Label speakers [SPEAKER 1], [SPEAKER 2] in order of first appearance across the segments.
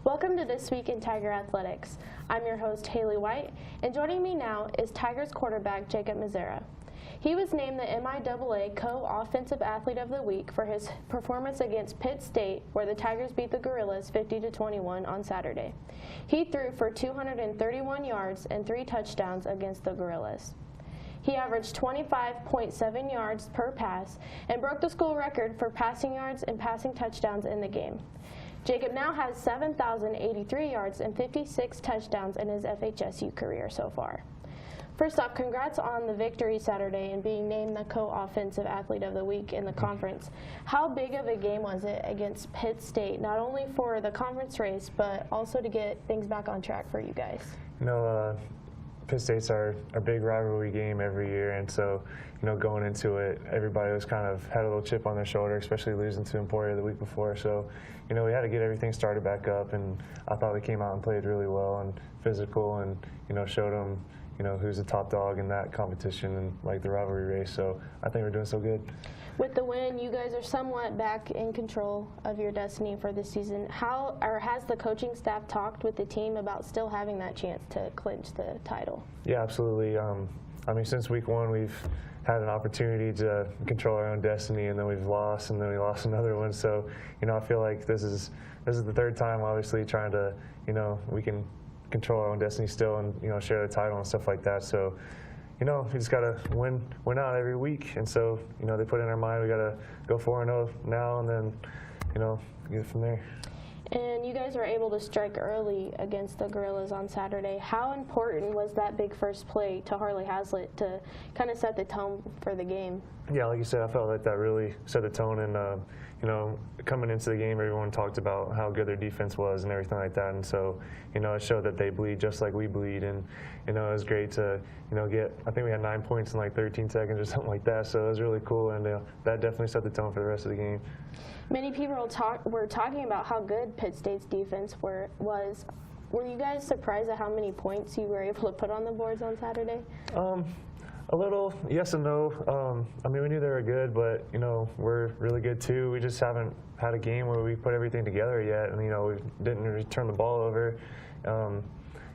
[SPEAKER 1] Welcome to This Week in Tiger Athletics. I'm your host, Haley White, and joining me now is Tigers quarterback Jacob Mazzara. He was named the MIAA Co-Offensive Athlete of the Week for his performance against Pitt State, where the Tigers beat the Gorillas 50-21 on Saturday. He threw for 231 yards and 3 touchdowns against the Gorillas. He averaged 25.7 yards per pass and broke the school record for passing yards and passing touchdowns in the game. Jacob now has 7,083 yards and 56 touchdowns in his FHSU career so far. First off, congrats on the victory Saturday and being named the Co-Offensive Athlete of the Week in the conference. How big of a game was it against Pitt State, not only for the conference race, but also to get things back on track for you guys?
[SPEAKER 2] Pitt State's our big rivalry game every year, and so, going into it, everybody was kind of had a little chip on their shoulder, especially losing to Emporia the week before. So, we had to get everything started back up, and I thought we came out and played really well and physical, and showed them, who's the top dog in that competition and like the rivalry race. So I think we're doing so good.
[SPEAKER 1] With the win, you guys are somewhat back in control of your destiny for this season. Has the coaching staff talked with the team about still having that chance to clinch the title?
[SPEAKER 2] Yeah, absolutely. Since week one, we've had an opportunity to control our own destiny, and then we've lost, and then we lost another one. So, I feel like this is the third time, obviously, trying to, we can control our own destiny still and, share the title and stuff like that. So, we just got to win out every week. And so, they put in our mind we got to go 4-0 now and then, get it from there.
[SPEAKER 1] And you guys were able to strike early against the Gorillas on Saturday. How important was that big first play to Harley Hazlitt to kind of set the tone for the game?
[SPEAKER 2] Yeah, like you said, I felt like that really set the tone. And, coming into the game, everyone talked about how good their defense was and everything like that. And so, it showed that they bleed just like we bleed. And, it was great to, get, I think we had 9 points in like 13 seconds or something like that. So it was really cool. And that definitely set the tone for the rest of the game.
[SPEAKER 1] Many people were talking about how good Pitt State's defense was. Were you guys surprised at how many points you were able to put on the boards on Saturday?
[SPEAKER 2] A little, yes and no. We knew they were good, but, we're really good too. We just haven't had a game where we put everything together yet, and, we didn't really turn the ball over.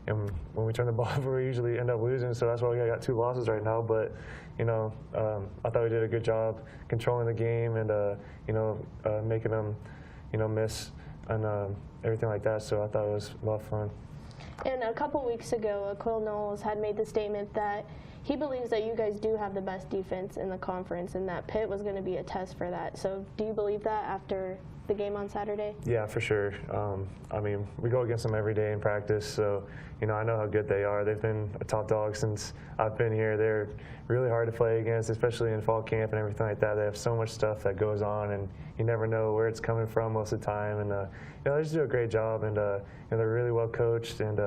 [SPEAKER 2] And when we turn the ball over, we usually end up losing, so that's why we got 2 losses right now. But, I thought we did a good job controlling the game and, making them, miss and everything like that. So I thought it was a lot of fun.
[SPEAKER 1] And a couple weeks ago, Quill Knowles had made the statement that he believes that you guys do have the best defense in the conference and that Pitt was going to be a test for that. So do you believe that after the game on Saturday?
[SPEAKER 2] Yeah, for sure. We go against them every day in practice, so, I know how good they are. They've been a top dog since I've been here. They're really hard to play against, especially in fall camp and everything like that. They have so much stuff that goes on, and you never know where it's coming from most of the time. And, they just do a great job, and they're really well coached, and,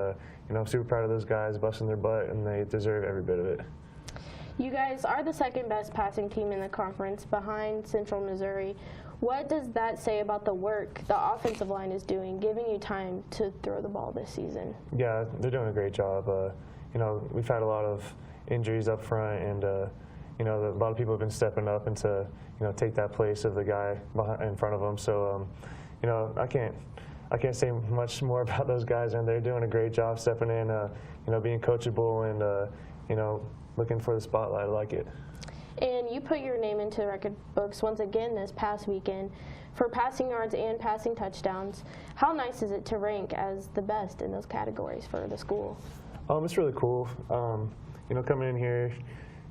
[SPEAKER 2] I'm super proud of those guys busting their butt, and they deserve every bit of it.
[SPEAKER 1] You guys are the second best passing team in the conference behind Central Missouri. What does that say about the work the offensive line is doing, giving you time to throw the ball this season?
[SPEAKER 2] Yeah, they're doing a great job. We've had a lot of injuries up front, and a lot of people have been stepping up and to take that place of the guy in front of them. So I can't say much more about those guys, and they're doing a great job stepping in, being coachable and looking for the spotlight. I like it.
[SPEAKER 1] And you put your name into record books once again this past weekend for passing yards and passing touchdowns. How nice is it to rank as the best in those categories for the school?
[SPEAKER 2] It's really cool. Coming in here,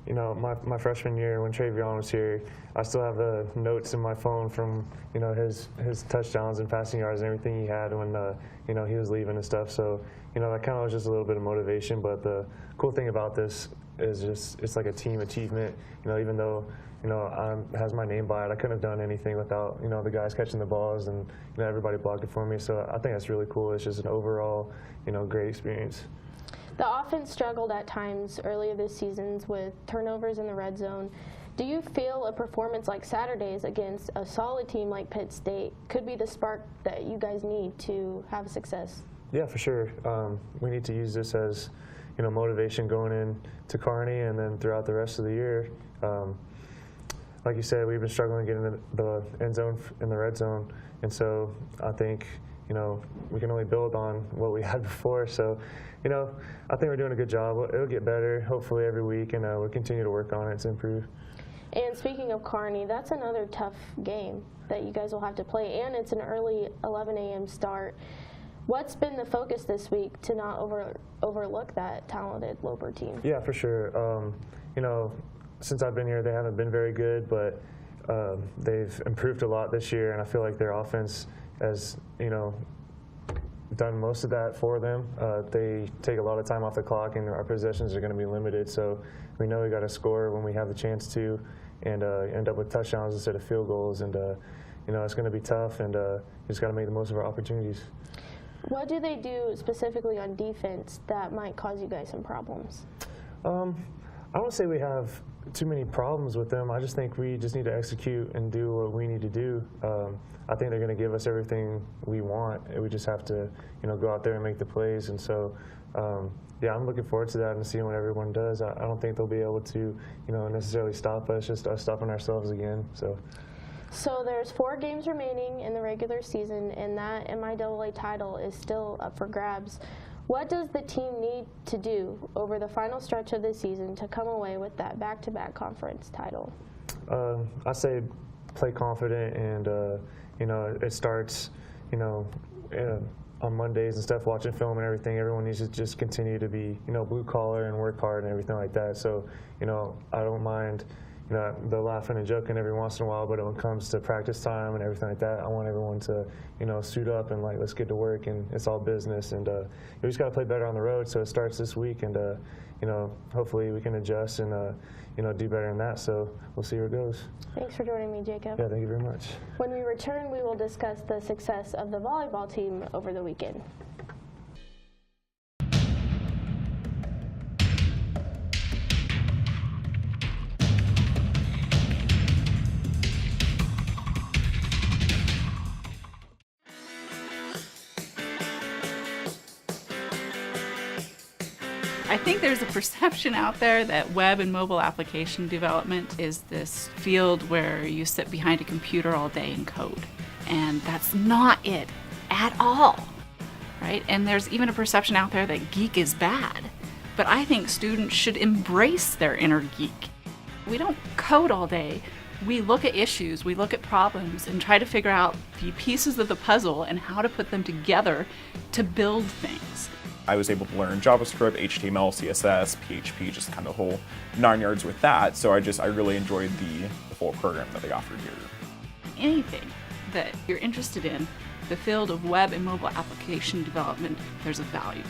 [SPEAKER 2] my freshman year when Travion was here, I still have the notes in my phone from, his touchdowns and passing yards and everything he had when, he was leaving and stuff. So, that kind of was just a little bit of motivation. But the cool thing about this is just it's like a team achievement. Even though has my name by it, I couldn't have done anything without the guys catching the balls and everybody blocking for me. So I think that's really cool. It's just an overall great experience.
[SPEAKER 1] The offense struggled at times earlier this season with turnovers in the red zone. Do you feel a performance like Saturday's against a solid team like Pitt State could be the spark that you guys need to have success?
[SPEAKER 2] Yeah, for sure. We need to use this as motivation going in to Kearney and then throughout the rest of the year. Like you said, we've been struggling getting the end zone in the red zone, and so I think you know, we can only build on what we had before. So, you know, I think we're doing a good job. It'll get better, hopefully, every week, and we'll continue to work on it to improve.
[SPEAKER 1] And speaking of Kearney, that's another tough game that you guys will have to play, and it's an early 11 a.m. start. What's been the focus this week to not overlook that talented Loper team?
[SPEAKER 2] Yeah, for sure. You know, since I've been here, they haven't been very good, but they've improved a lot this year, and I feel like their offense has, you know, done most of that for them. They take a lot of time off the clock, and our possessions are going to be limited, so we know we got to score when we have the chance to, and end up with touchdowns instead of field goals, and you know, it's going to be tough, and we just got to make the most of our opportunities.
[SPEAKER 1] What do they do specifically on defense that might cause you guys some problems?
[SPEAKER 2] I don't say we have too many problems with them. I just think we just need to execute and do what we need to do. I think they're going to give us everything we want. We just have to, you know, go out there and make the plays. And so, yeah, I'm looking forward to that and seeing what everyone does. I don't think they'll be able to, you know, necessarily stop us. Just us stopping ourselves again. So
[SPEAKER 1] there's 4 games remaining in the regular season, and that MIAA title is still up for grabs. What does the team need to do over the final stretch of the season to come away with that back-to-back conference title?
[SPEAKER 2] I say play confident, and you know, it starts, you know, on Mondays and stuff, watching film and everything. Everyone needs to just continue to be, you know, blue collar and work hard and everything like that. So, you know, I don't mind, you know, the laughing and joking every once in a while, but when it comes to practice time and everything like that, I want everyone to, you know, suit up and, like, let's get to work, and it's all business. And we just got to play better on the road, so it starts this week, and, you know, hopefully we can adjust and, you know, do better than that. So we'll see where it goes.
[SPEAKER 1] Thanks for joining me, Jacob.
[SPEAKER 2] Yeah, thank you very much.
[SPEAKER 1] When we return, we will discuss the success of the volleyball team over the weekend.
[SPEAKER 3] I think there's a perception out there that web and mobile application development is this field where you sit behind a computer all day and code. And that's not it at all, right? And there's even a perception out there that geek is bad. But I think students should embrace their inner geek. We don't code all day. We look at issues, we look at problems, and try to figure out the pieces of the puzzle and how to put them together to build things.
[SPEAKER 4] I was able to learn JavaScript, HTML, CSS, PHP, just kind of the whole 9 yards with that. So I really enjoyed the full program that they offered here.
[SPEAKER 3] Anything that you're interested in, the field of web and mobile application development, there's a value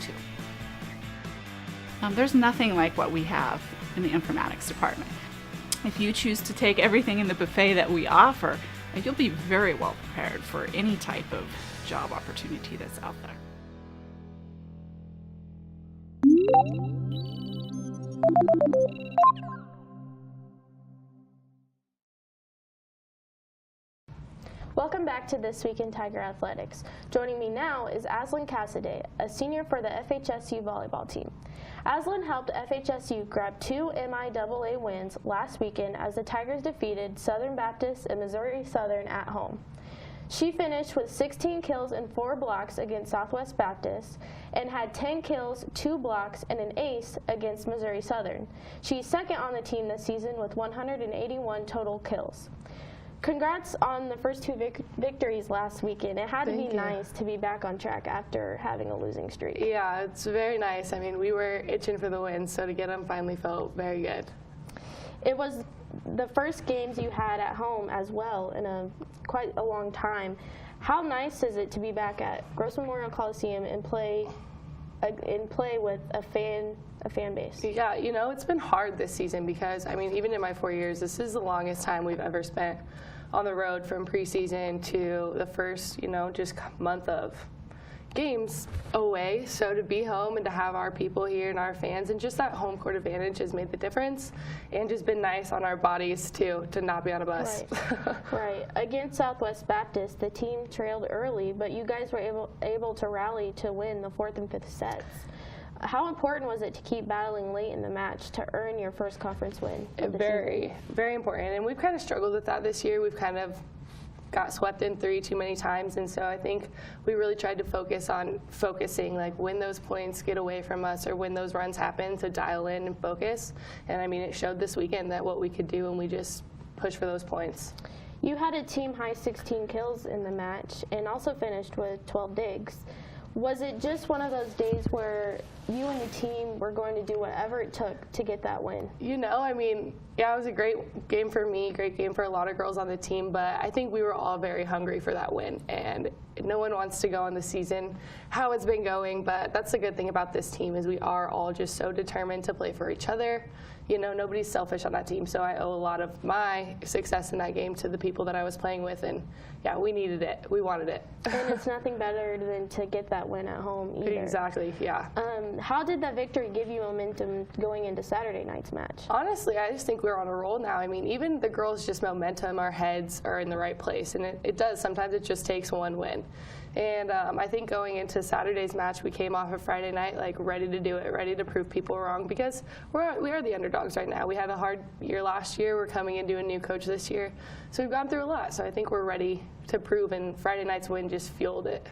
[SPEAKER 3] to. There's nothing like what we have in the informatics department. If you choose to take everything in the buffet that we offer, you'll be very well prepared for any type of job opportunity that's out there.
[SPEAKER 1] Welcome back to This Week in Tiger Athletics. Joining me now is Ashlyn Cassady, a senior for the FHSU volleyball team. Ashlyn helped FHSU grab 2 MIAA wins last weekend as the Tigers defeated Southern Baptist and Missouri Southern at home. She finished with 16 kills and 4 blocks against Southwest Baptist and had 10 kills, 2 blocks, and an ace against Missouri Southern. She's second on the team this season with 181 total kills. Congrats on the first 2 victories last weekend. It had to be nice to be back on track after having a losing streak.
[SPEAKER 5] Yeah, it's very nice. I mean, we were itching for the wins, so to get them finally felt very good.
[SPEAKER 1] It was the first games you had at home as well in quite a long time. How nice is it to be back at Gross Memorial Coliseum and play with a fan base?
[SPEAKER 5] Yeah, you know, it's been hard this season because, I mean, even in my 4 years, this is the longest time we've ever spent on the road from preseason to the first, you know, just month of games away. So to be home and to have our people here and our fans and just that home court advantage has made the difference, and just been nice on our bodies too to not be on a bus.
[SPEAKER 1] Right. Right. Against Southwest Baptist, the team trailed early, but you guys were able to rally to win the 4th and 5th sets. How important was it to keep battling late in the match to earn your first conference win?
[SPEAKER 5] Very, very important. And we've kind of struggled with that this year. We've kind of got swept in 3 too many times, and so I think we really tried to focus on focusing, like when those points get away from us or when those runs happen, to dial in and focus. And I mean, it showed this weekend that what we could do, and we just pushed for those points.
[SPEAKER 1] You had a team high 16 kills in the match and also finished with 12 digs. Was it just one of those days where you and the team were going to do whatever it took to get that win?
[SPEAKER 5] You know, I mean, yeah, it was a great game for me, great game for a lot of girls on the team, but I think we were all very hungry for that win, and no one wants to go on the season how it's been going, but that's the good thing about this team is we are all just so determined to play for each other. You know, nobody's selfish on that team, so I owe a lot of my success in that game to the people that I was playing with, and yeah, we needed it. We wanted it.
[SPEAKER 1] And it's nothing better than to get that win at home either.
[SPEAKER 5] Exactly, yeah.
[SPEAKER 1] How did that victory give you momentum going into Saturday night's match?
[SPEAKER 5] Honestly, I just think we're on a roll now. I mean, even the girls' just momentum, our heads are in the right place, and it does. Sometimes it just takes one win. And I think going into Saturday's match, we came off of Friday night like ready to do it, ready to prove people wrong, because we are the underdogs right now. We had a hard year last year. We're coming into a new coach this year. So we've gone through a lot. So I think we're ready to prove, and Friday night's win just fueled it.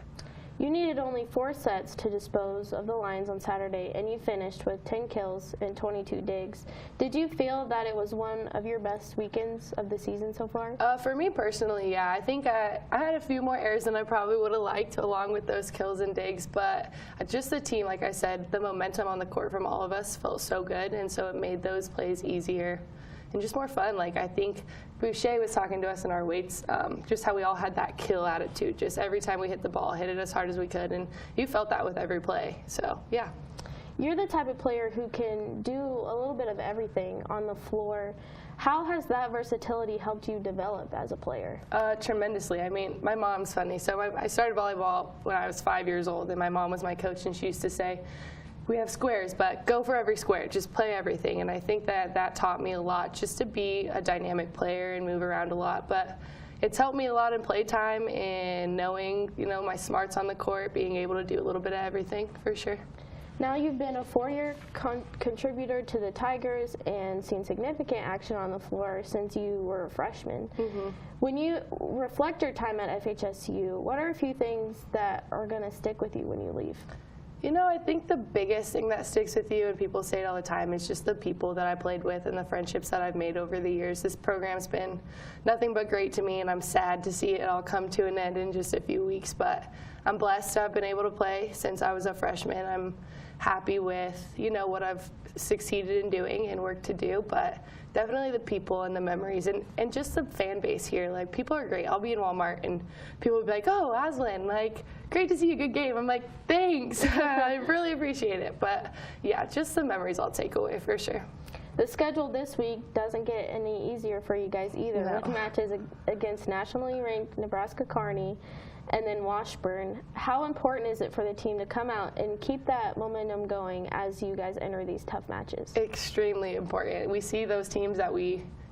[SPEAKER 1] You needed only 4 sets to dispose of the Lions on Saturday, and you finished with 10 kills and 22 digs. Did you feel that it was one of your best weekends of the season so far?
[SPEAKER 5] For me personally, yeah. I think I had a few more errors than I probably would have liked along with those kills and digs, but just the team, like I said, the momentum on the court from all of us felt so good, and so it made those plays easier and just more fun. Like, I think Boucher was talking to us in our weights, just how we all had that kill attitude. Just every time we hit the ball, hit it as hard as we could, and you felt that with every play. So, yeah.
[SPEAKER 1] You're the type of player who can do a little bit of everything on the floor. How has that versatility helped you develop as a player?
[SPEAKER 5] Tremendously. I mean, my mom's funny. So I started volleyball when I was 5 years old, and my mom was my coach, and she used to say, we have squares, but go for every square. Just play everything. And I think that taught me a lot, just to be a dynamic player and move around a lot. But it's helped me a lot in playtime and knowing, you know, my smarts on the court, being able to do a little bit of everything, for sure.
[SPEAKER 1] Now you've been a 4-year contributor to the Tigers and seen significant action on the floor since you were a freshman. Mm-hmm. When you reflect your time at FHSU, what are a few things that are going to stick with you when you leave?
[SPEAKER 5] You know, I think the biggest thing that sticks with you, and people say it all the time, is just the people that I played with and the friendships that I've made over the years. This program's been nothing but great to me, and I'm sad to see it all come to an end in just a few weeks. But I'm blessed to have been able to play since I was a freshman. I'm happy with, you know, what I've succeeded in doing and worked to do, but definitely the people and the memories and just the fan base here. Like, people are great. I'll be in Walmart and people will be like, oh, Ashlyn, like, great to see you, good game. I'm like, thanks. I really appreciate it. But yeah, just the memories I'll take away for sure.
[SPEAKER 1] The schedule this week doesn't get any easier for you guys either,
[SPEAKER 5] No.
[SPEAKER 1] with matches against nationally ranked Nebraska Kearney and then Washburn. How important is it for the team to come out and keep that momentum going as you guys enter these tough matches?
[SPEAKER 5] Extremely important. We see those teams that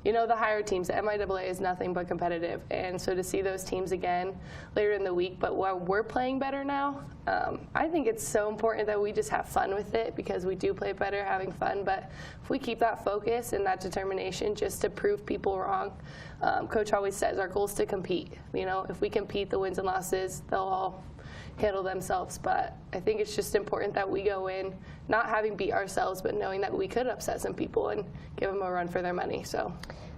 [SPEAKER 5] you know, the higher teams, the MIAA is nothing but competitive. And so to see those teams again later in the week, but while we're playing better now, I think it's so important that we just have fun with it, because we do play better having fun. But if we keep that focus and that determination just to prove people wrong, Coach always says our goal is to compete. You know, if we compete, the wins and losses, they'll all handle themselves. But I think it's just important that we go in not having beat ourselves, but knowing that we could upset some people and give them a run for their money. So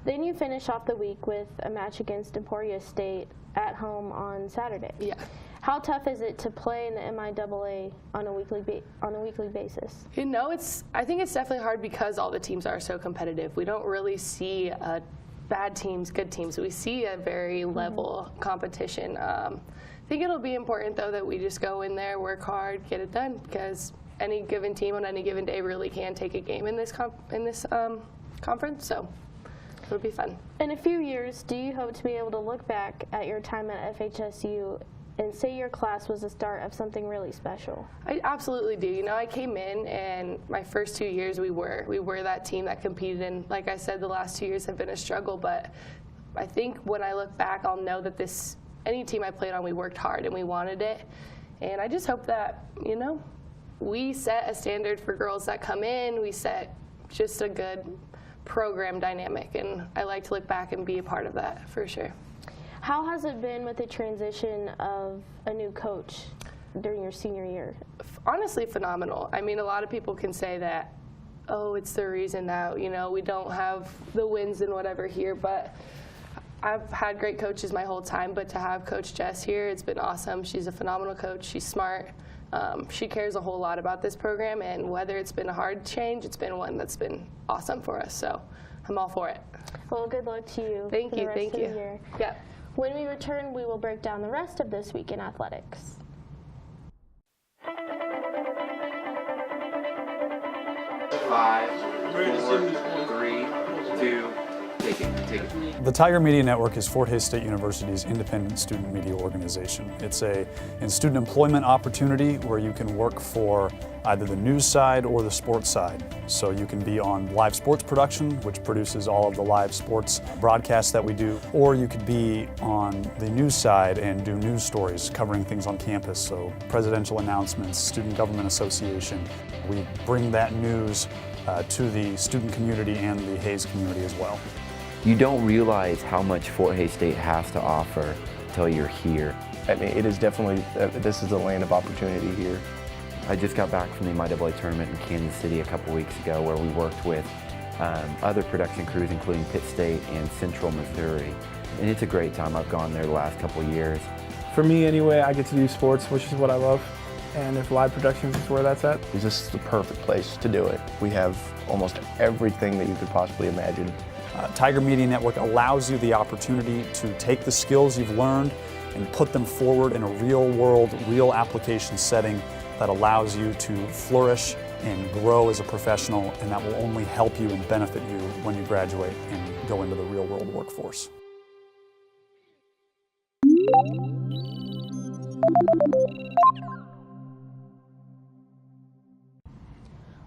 [SPEAKER 1] then you finish off the week with a match against Emporia State at home on Saturday.
[SPEAKER 5] yeah.
[SPEAKER 1] How tough is it to play in the MIAA on a weekly basis?
[SPEAKER 5] You know, I think it's definitely hard because all the teams are so competitive. We don't really see bad teams, good teams. We see a very level competition. I think it'll be important, though, that we just go in there, work hard, get it done, because any given team on any given day really can take a game in this conference. So it'll be fun.
[SPEAKER 1] In a few years, do you hope to be able to look back at your time at FHSU and say your class was the start of something really special?
[SPEAKER 5] I absolutely do. You know, I came in, and my first 2 years we were that team that competed, and like I said, the last 2 years have been a struggle, but I think when I look back, I'll know that any team I played on, we worked hard and we wanted it. And I just hope that, you know, we set a standard for girls that come in. We set just a good program dynamic, and I like to look back and be a part of that for sure.
[SPEAKER 1] How has it been with the transition of a new coach during your senior year?
[SPEAKER 5] Honestly, phenomenal. I mean, a lot of people can say that, oh, it's the reason that, you know, we don't have the wins and whatever here, but I've had great coaches my whole time, but to have Coach Jess here, it's been awesome. She's a phenomenal coach. She's smart. She cares a whole lot about this program, and whether it's been a hard change, it's been one that's been awesome for us, so I'm all for it.
[SPEAKER 1] Well, good luck to you.
[SPEAKER 5] Thank
[SPEAKER 1] for the
[SPEAKER 5] you,
[SPEAKER 1] rest
[SPEAKER 5] thank
[SPEAKER 1] of
[SPEAKER 5] you.
[SPEAKER 1] the year.
[SPEAKER 5] Yeah.
[SPEAKER 1] When we return, we will break down the rest of this week in athletics.
[SPEAKER 6] 5, 4, 3, 2, take it.
[SPEAKER 7] The Tiger Media Network is Fort Hays State University's independent student media organization. It's a student employment opportunity where you can work for either the news side or the sports side. So you can be on live sports production, which produces all of the live sports broadcasts that we do, or you could be on the news side and do news stories covering things on campus, so presidential announcements, Student Government Association. We bring that news to the student community and the Hays community as well.
[SPEAKER 6] You don't realize how much Fort Hays State has to offer until you're here.
[SPEAKER 8] I mean, it is definitely, this is the land of opportunity here.
[SPEAKER 6] I just got back from the MIAA tournament in Kansas City a couple weeks ago where we worked with other production crews, including Pitt State and Central Missouri. And it's a great time. I've gone there the last couple of years.
[SPEAKER 8] For me anyway, I get to do sports, which is what I love. And if live productions is where that's at, this is the perfect place to do it. We have almost everything that you could possibly imagine.
[SPEAKER 7] Tiger Media Network allows you the opportunity to take the skills you've learned and put them forward in a real world, real application setting that allows you to flourish and grow as a professional, and that will only help you and benefit you when you graduate and go into the real world workforce.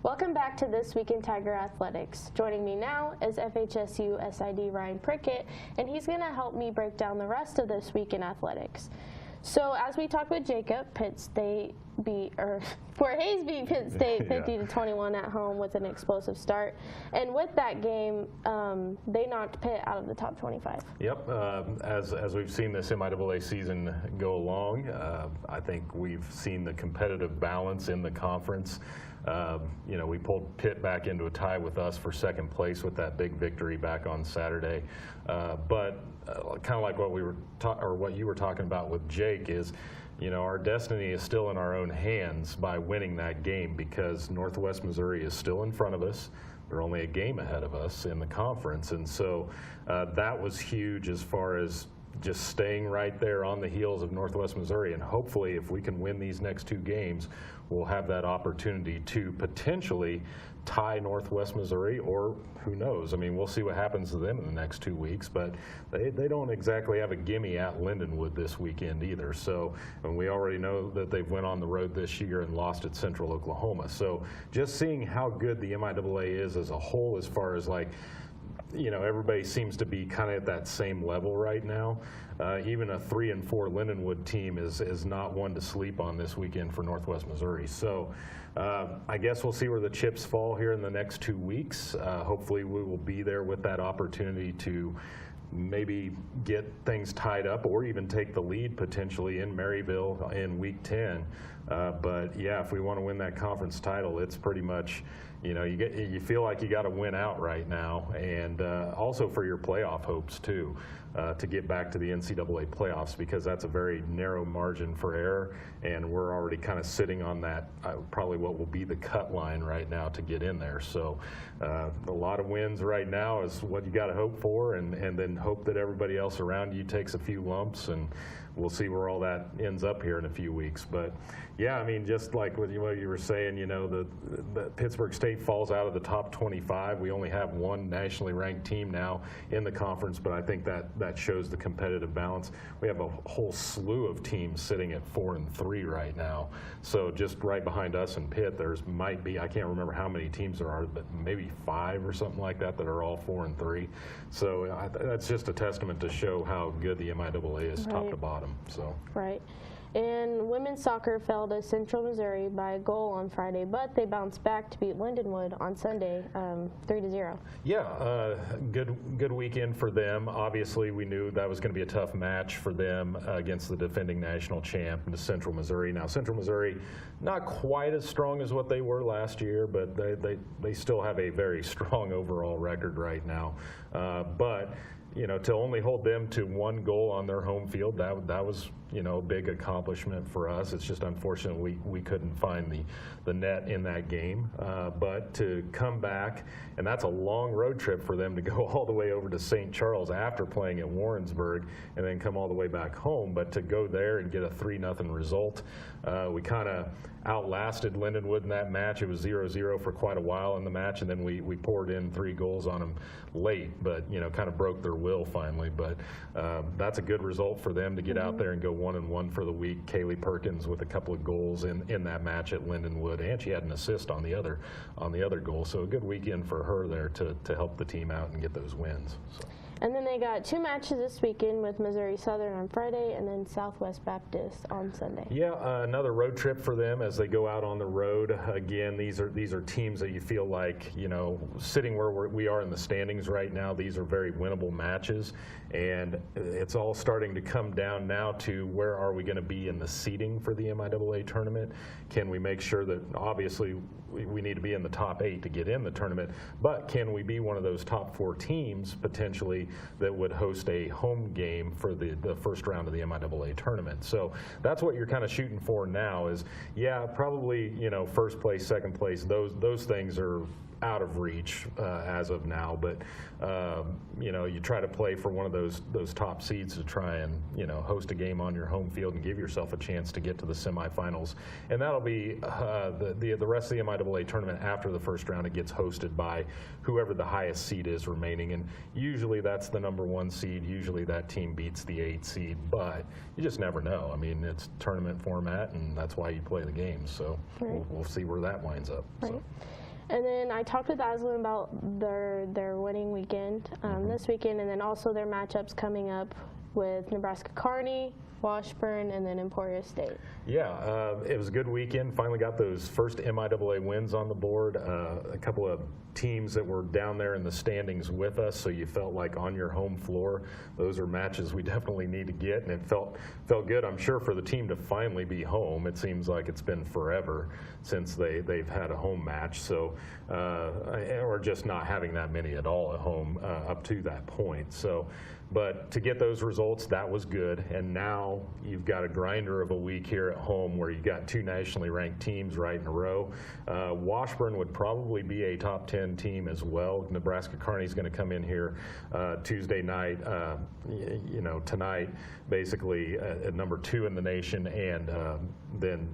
[SPEAKER 1] Welcome back to This Week in Tiger Athletics. Joining me now is FHSU SID Ryan Prickett, and he's going to help me break down the rest of This Week in Athletics. So as we talked with Jacob, Fort Hays beat Pitt State 50-21 at home with an explosive start. And with that game, they knocked Pitt out of the top 25.
[SPEAKER 9] Yep, as we've seen this MIAA season go along, I think we've seen the competitive balance in the conference. You know, we pulled Pitt back into a tie with us for second place with that big victory back on Saturday. But kind of like what we were what you were talking about with Jake is, you know, our destiny is still in our own hands by winning that game because Northwest Missouri is still in front of us. They're only a game ahead of us in the conference, and so that was huge as far as just staying right there on the heels of Northwest Missouri, and hopefully if we can win these next two games, we'll have that opportunity to potentially tie Northwest Missouri, or who knows, I mean, we'll see what happens to them in the next 2 weeks, but they don't exactly have a gimme at Lindenwood this weekend either, so, and we already know that they've went on the road this year and lost at Central Oklahoma, so just seeing how good the MIAA is as a whole as far as like, you know, everybody seems to be kind of at that same level right now. Even a 3-4 Lindenwood team is not one to sleep on this weekend for Northwest Missouri. So I guess we'll see where the chips fall here in the next 2 weeks. Hopefully we will be there with that opportunity to maybe get things tied up or even take the lead potentially in Maryville in week 10. But yeah, if we want to win that conference title, it's pretty much, you know, you feel like you got to win out right now, and also for your playoff hopes too, to get back to the NCAA playoffs, because that's a very narrow margin for error, and we're already kind of sitting on that probably what will be the cut line right now to get in there. So a lot of wins right now is what you got to hope for, and then hope that everybody else around you takes a few lumps, and we'll see where all that ends up here in a few weeks. But yeah, I mean, just like what you were saying, you know, the Pittsburgh State falls out of the top 25. We only have one nationally ranked team now in the conference, but I think that shows the competitive balance. We have a whole slew of teams sitting at 4-3 right now. So just right behind us and Pitt, might be, I can't remember how many teams there are, but maybe 5 or something like that are all 4-3. So that's just a testament to show how good the MIAA is top to bottom. So.
[SPEAKER 1] Right. And women's soccer fell to Central Missouri by a goal on Friday, but they bounced back to beat Lindenwood on Sunday, 3-0.
[SPEAKER 9] Yeah, good weekend for them. Obviously, we knew that was going to be a tough match for them against the defending national champ, Central Missouri. Now, Central Missouri, not quite as strong as what they were last year, but they still have a very strong overall record right now. But you know, to only hold them to 1 goal on their home field, that was, you know, a big accomplishment for us. It's just unfortunate we couldn't find the net in that game. But to come back, and that's a long road trip for them to go all the way over to St. Charles after playing at Warrensburg and then come all the way back home. But to go there and get a 3-0 result, we kind of outlasted Lindenwood in that match. It was 0-0 for quite a while in the match, and then we poured in 3 goals on them late, but, you know, kind of broke their will finally. But that's a good result for them to get out there and go 1-1 for the week. Kaylee Perkins with a couple of goals in that match at Lindenwood, and she had an assist on the other goal. So a good weekend for her there to help the team out and get those wins. So.
[SPEAKER 1] And then they got 2 matches this weekend with Missouri Southern on Friday and then Southwest Baptist on Sunday.
[SPEAKER 9] Yeah, another road trip for them as they go out on the road. Again, these are teams that you feel like, you know, sitting where we are in the standings right now, these are very winnable matches. And it's all starting to come down now to where are we going to be in the seeding for the MIAA tournament? Can we make sure that, obviously, we need to be in the top 8 to get in the tournament, but can we be one of those top 4 teams potentially that would host a home game for the first round of the MIAA tournament? So that's what you're kind of shooting for now is, yeah, probably, you know, first place, second place, those things are out of reach as of now, but you know, you try to play for one of those top seeds to try and, you know, host a game on your home field and give yourself a chance to get to the semifinals. And that'll be the rest of the MIAA tournament after the first round. It gets hosted by whoever the highest seed is remaining, and usually that's the number 1 seed. Usually that team beats the 8 seed, but you just never know. I mean, it's tournament format, and that's why you play the games. So we'll see where that winds up.
[SPEAKER 1] Right.
[SPEAKER 9] So.
[SPEAKER 1] And then I talked with Ashlyn about their winning weekend this weekend, and then also their matchups coming up with Nebraska Kearney, Washburn, and then Emporia State.
[SPEAKER 9] Yeah, it was a good weekend. Finally got those first MIAA wins on the board. A couple of teams that were down there in the standings with us, so you felt like on your home floor. Those are matches we definitely need to get, and it felt good, I'm sure, for the team to finally be home. It seems like it's been forever since they've had a home match, so or just not having that many at all at home up to that point. So. But to get those results, that was good. And now you've got a grinder of a week here at home where you got 2 nationally ranked teams right in a row. Washburn would probably be a top 10 team as well. Nebraska Kearney is going to come in here Tuesday night, you know, tonight, basically at number 2 in the nation, and then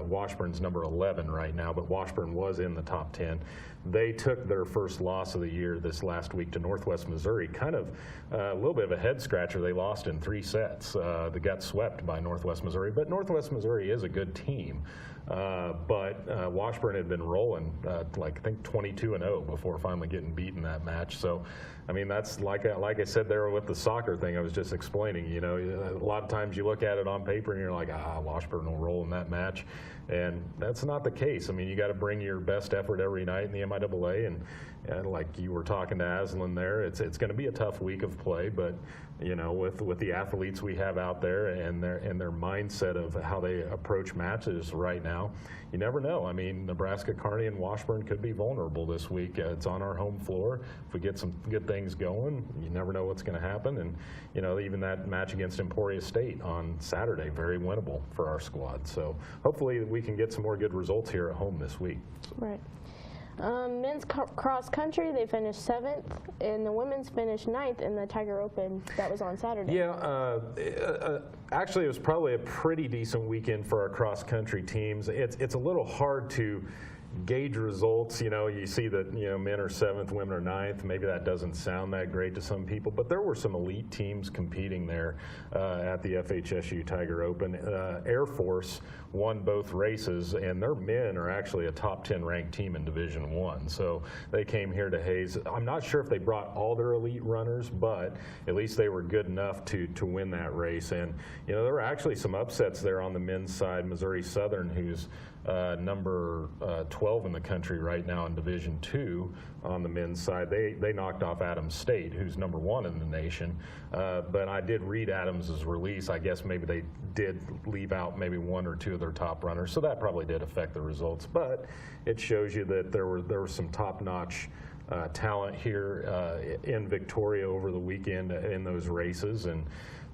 [SPEAKER 9] Washburn's number 11 right now, but Washburn was in the top 10. They took their first loss of the year this last week to Northwest Missouri, kind of a little bit of a head scratcher. They lost in 3 sets. They got swept by Northwest Missouri, but Northwest Missouri is a good team. But Washburn had been rolling like I think 22-0 before finally getting beaten that match. So, I mean, that's like I said there with the soccer thing I was just explaining. You know, a lot of times you look at it on paper and you're like, Washburn will roll in that match, and that's not the case. I mean, you got to bring your best effort every night in the MIAA, and like you were talking to Ashlyn there, it's going to be a tough week of play, but you know, with the athletes we have out there and their mindset of how they approach matches right now, you never know. I mean, Nebraska Kearney and Washburn could be vulnerable this week. It's on our home floor. If we get some good things going, you never know what's going to happen. And you know, even that match against Emporia State on Saturday, very winnable for our squad. So hopefully we can get some more good results here at home this week. So.
[SPEAKER 1] Right. Men's cross country, they finished 7th, and the women's finished 9th in the Tiger Open that was on Saturday.
[SPEAKER 9] Yeah, actually it was probably a pretty decent weekend for our cross country teams. It's a little hard to, gauge results, you see that, men are 7th, women are 9th. Maybe that doesn't sound that great to some people, but there were some elite teams competing there at the FHSU Tiger Open. Air Force won both races, and their men are actually a top 10 ranked team in Division I. So they came here to Hayes. I'm not sure if they brought all their elite runners, but at least they were good enough to win that race. And, there were actually some upsets there on the men's side. Missouri Southern, who's number 12 in the country right now in Division II on the men's side. They knocked off Adams State, who's number 1 in the nation. But I did read Adams's release. I guess maybe they did leave out maybe 1 or 2 of their top runners, so that probably did affect the results. But it shows you that there was some top-notch talent here in Victoria over the weekend in those races. And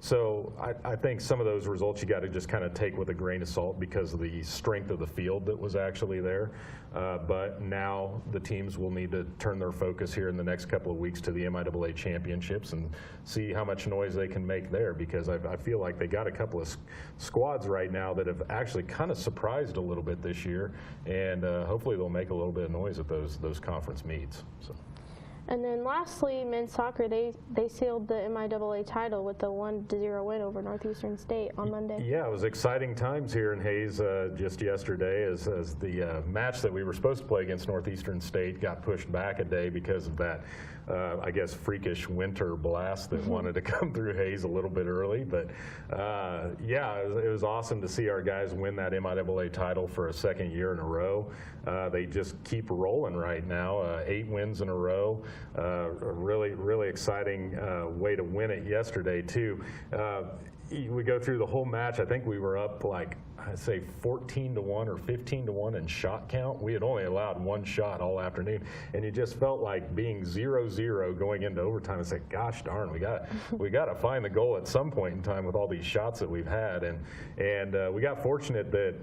[SPEAKER 9] so I think some of those results you got to just kind of take with a grain of salt because of the strength of the field that was actually there. But now the teams will need to turn their focus here in the next couple of weeks to the MIAA championships and see how much noise they can make there, because I feel like they got a couple of squads right now that have actually kind of surprised a little bit this year, and hopefully they'll make a little bit of noise at those conference meets. So.
[SPEAKER 1] And then lastly, men's soccer, they sealed the MIAA title with a 1-0 win over Northeastern State on Monday. Yeah,
[SPEAKER 9] it was exciting times here in Hayes just yesterday as the match that we were supposed to play against Northeastern State got pushed back a day because of that, I guess, freakish winter blast that wanted to come through Hayes a little bit early. But yeah, it was awesome to see our guys win that MIAA title for a second year in a row. They just keep rolling right now, 8 wins in a row. A really exciting way to win it yesterday too. We go through the whole match. I think we were up like, I'd say 14-1 or 15-1 in shot count. We had only allowed 1 shot all afternoon, and it just felt like being 0-0 going into overtime. It's like, gosh darn, we got to find the goal at some point in time with all these shots that we've had, and we got fortunate that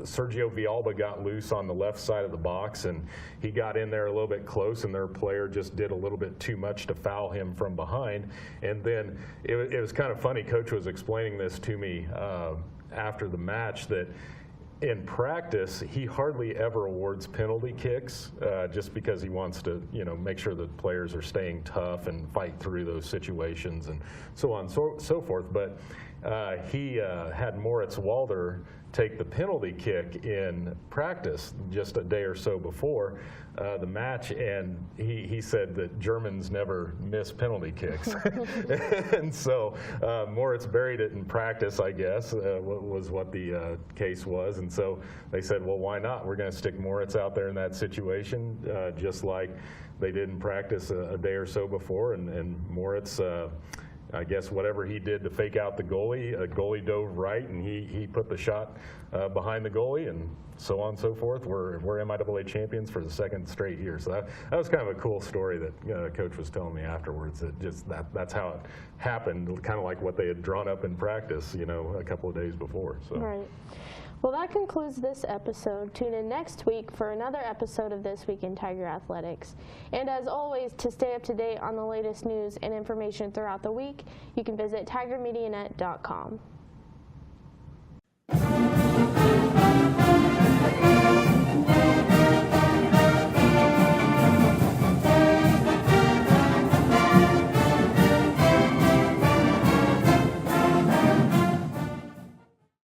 [SPEAKER 9] Sergio Villalba got loose on the left side of the box, and he got in there a little bit close, and their player just did a little bit too much to foul him from behind. And then it was kind of funny. Coach was explaining this to me after the match, that in practice he hardly ever awards penalty kicks just because he wants to make sure that players are staying tough and fight through those situations and so on and so forth. But he had Moritz Walder take the penalty kick in practice just a day or so before the match, and he said that Germans never miss penalty kicks. And so Moritz buried it in practice, I guess, was what the case was. And so they said, well, why not? We're going to stick Moritz out there in that situation, just like they did in practice a day or so before. And Moritz, I guess whatever he did to fake out the goalie dove right, and he put the shot behind the goalie, and so on and so forth. We're MIAA champions for the 2nd straight year. So that was kind of a cool story that Coach was telling me afterwards. That just that's how it happened, kind of like what they had drawn up in practice, a couple of days before. So.
[SPEAKER 1] Right. Well, that concludes this episode. Tune in next week for another episode of This Week in Tiger Athletics. And as always, to stay up to date on the latest news and information throughout the week, you can visit tigermedianet.com.